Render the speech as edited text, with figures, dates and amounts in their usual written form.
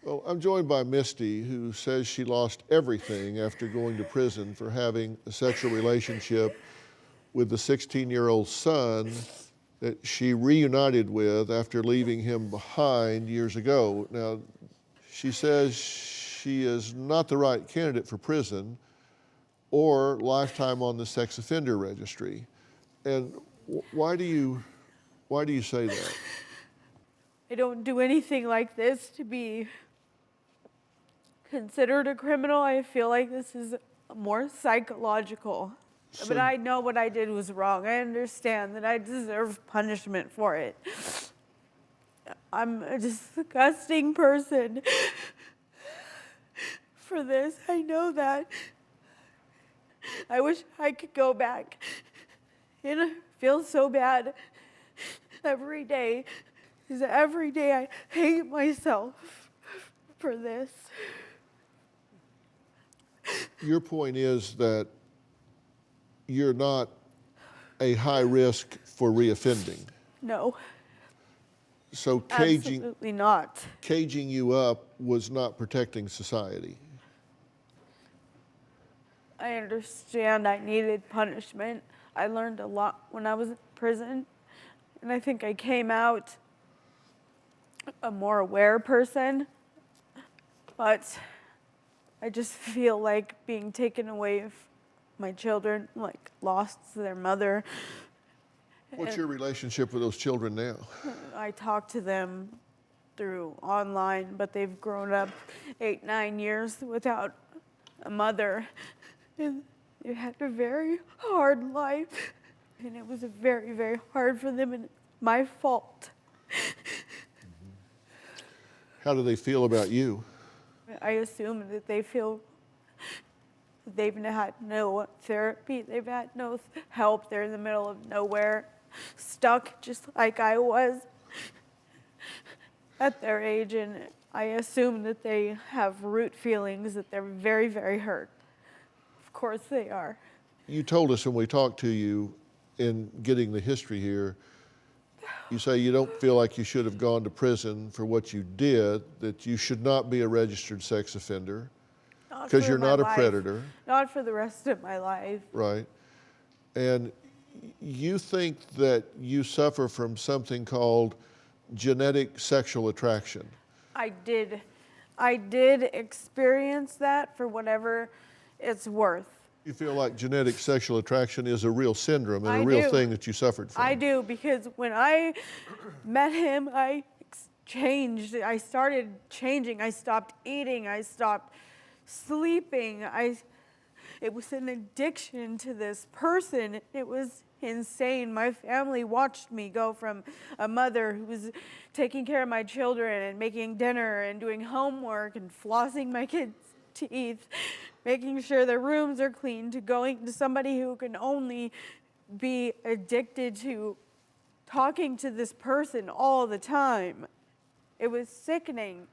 Well, I'm joined by Misty, who says she lost everything after going to prison for having a sexual relationship with the 16-year-old son that she reunited with after leaving him behind years ago. Now, she says she is not the right candidate for prison or lifetime on the sex offender registry. And why do you say that? I don't do anything like this to be considered a criminal. I feel like this is more psychological. But I know what I did was wrong. I understand that I deserve punishment for it. I'm a disgusting person for this. I know that. I wish I could go back. And I feel so bad every day. Because every day I hate myself for this. Your point is that you're not a high risk for reoffending. No. So Absolutely not. Caging you up was not protecting society. I understand I needed punishment. I learned a lot when I was in prison, and I think I came out a more aware person, but I just feel like being taken away from my children, like lost their mother. What's your relationship with those children now? I talk to them through online, but they've grown up 8-9 years without a mother. And they had a very hard life, and it was very, very hard for them, and it's my fault. How do they feel about you? I assume that they feel they've had no therapy, they've had no help, they're in the middle of nowhere, stuck just like I was at their age, and I assume that they have root feelings, that they're very, very hurt. Of course they are. You told us when we talked to you in getting the history here, you say you don't feel like you should have gone to prison for what you did, that you should not be a registered sex offender because you're not a predator. Not for the rest of my life. Right. And you think that you suffer from something called genetic sexual attraction. I did experience that for whatever it's worth. You feel like genetic sexual attraction is a real syndrome and a real thing that you suffered from. I do, because when I met him, I changed. I started changing. I stopped eating. I stopped sleeping. It was an addiction to this person. It was insane. My family watched me go from a mother who was taking care of my children and making dinner and doing homework and flossing my kids' teeth, making sure their rooms are clean, to going to somebody who can only be addicted to talking to this person all the time. It was sickening.